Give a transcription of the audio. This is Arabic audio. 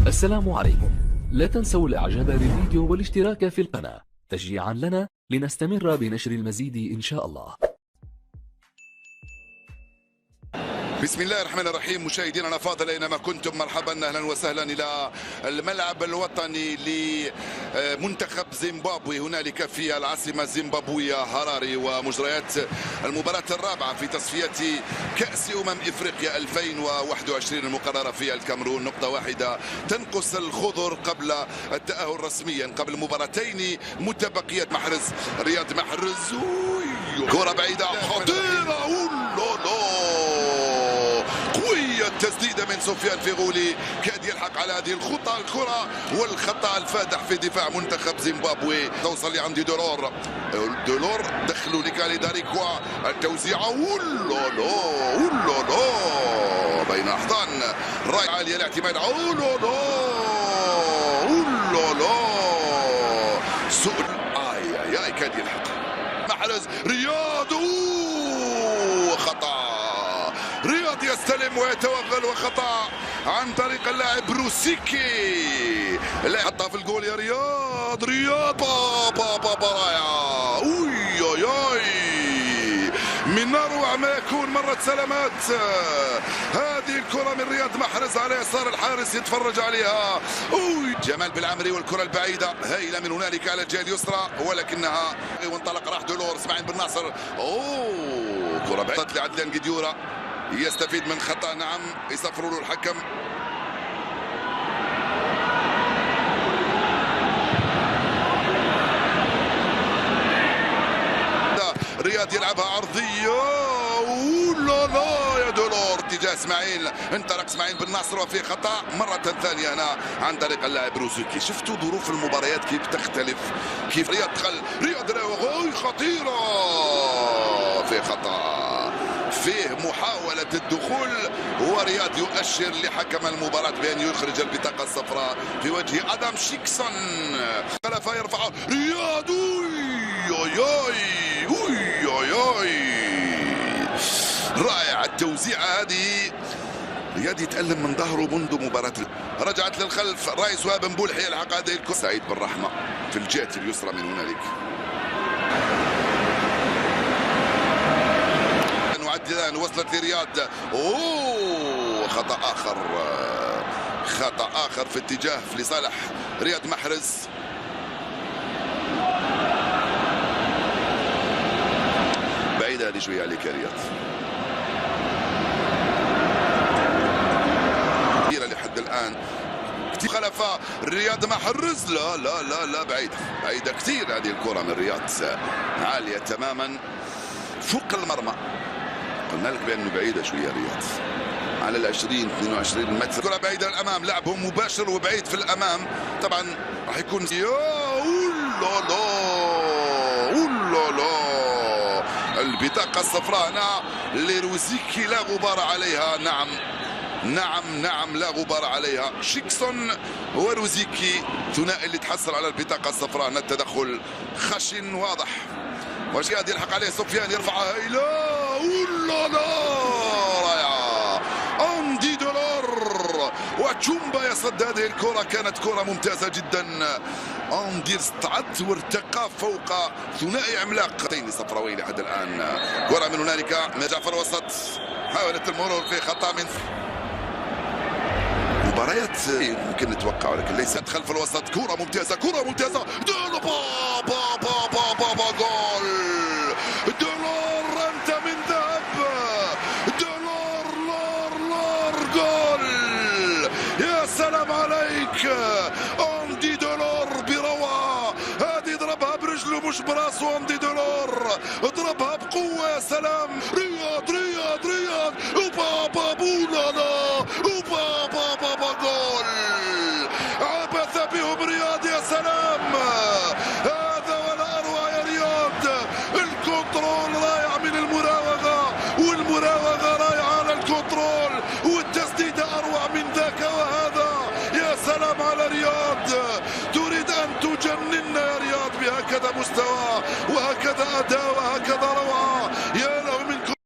السلام عليكم. لا تنسوا الاعجاب بالفيديو والاشتراك في القناة تشجيعا لنا لنستمر بنشر المزيد ان شاء الله. بسم الله الرحمن الرحيم. مشاهدينا الافاضل اينما كنتم، مرحبا اهلا وسهلا الى الملعب الوطني لمنتخب زيمبابوي هنالك في العاصمه الزيمبابويه هراري، ومجريات المباراه الرابعه في تصفيات كاس افريقيا 2021 المقرره في الكاميرون. نقطه واحده تنقص الخضر قبل التاهل رسميا قبل مباراتين متبقيات. رياض محرز كره بعيده خطيره، قوية التسديدة من سفيان فيغولي، كاد يلحق على هذه الكرة والخطأ الفادح في دفاع منتخب زيمبابوي. توصل لعندي دولور دخلوا لكالي داريكوا، التوزيعة بين أحضان راي عالية الاعتماد سؤال كاد يلحق محرز. رياض خطأ، رياض يستلم ويتوغل وخطأ عن طريق اللاعب بروسيكي، حطها في الجول يا رياض. بابا رايعة، من اروع ما يكون. مرت سلامات هذه الكرة من رياض محرز على يسار الحارس يتفرج عليها. جمال بالعمري والكرة البعيدة هائلة من هنالك على الجهة اليسرى، ولكنها وانطلق راح دولور. اسماعيل بن ناصر كرة بعيدة لعدلان قديورة، يستفيد من خطأ، نعم يصفروا له الحكم. رياض يلعبها عرضية، لا يا دولور اتجاه اسماعيل، انطلق اسماعيل بن ناصر وفي خطأ مرة ثانية هنا عن طريق اللاعب روزوكي. شفتوا ظروف المباريات كيف تختلف، كيف رياض دخل خطيرة في خطأ، فيه محاولة الدخول، ورياض يؤشر لحكم المباراة بأن يخرج البطاقة الصفراء في وجه أدم شيكسون. خلف يرفع رياض، رائع التوزيعة هذه. رياض يتألم من ظهره منذ مباراة، رجعت للخلف الرئيس وهاب بولحي يلحق هذه الكرة. سعيد بن رحمة في الجهة اليسرى من هنالك. معدلان وصلت لرياض، خطأ آخر في اتجاه لصالح رياض محرز. بعيدة هذه شوية عليك يا رياض، كثيرة لحد الآن. خلف رياض محرز، لا بعيدة كثير هذه الكرة من رياض، عالية تماما فوق المرمى. قلنا لك بأنه بعيدة شوية رياض على 22 متر. كرة بعيدة الأمام، لعبه مباشر وبعيد في الأمام، طبعا راح يكون البطاقة الصفراء هنا لروزيكي، لا غبار عليها. نعم لا غبار عليها. شيكسون وروزيكي ثنائي اللي تحصل على البطاقة الصفراء. هنا التدخل خشن واضح، وشياد يلحق عليه سفيان يرفعها إلى رائعة أندي دولور وتشومبا يصد هذه الكرة. كانت كرة ممتازة جدا. أندي استعد وارتقى فوق ثنائي عملاقتين صفراويين لحد الآن. كرة من هنالك من جعفر وسط، حاولت المرور في خطأ من مباريات ممكن نتوقع، ولكن ليست خلف الوسط. كرة ممتازة جول. دولور أنت من ذهب، دولور جول. يا سلام عليك أندي دولور بروعة. هذه ضربها برجله مش براسه. أندي دولور ضربها بقوة. يا سلام. رياض وبابا بولالا وبابا جول. عبث بهم رياض. يا سلام، هذا ولا أروع يا رياض. الكنترول رائع من المراوغة، والمراوغة رائعة على الكنترول، والتسديدة أروع من ذاك وهذا. يا سلام على رياض، تريد أن تجننا يا رياض بهكذا مستوى وهكذا أداء وهكذا روعة. يا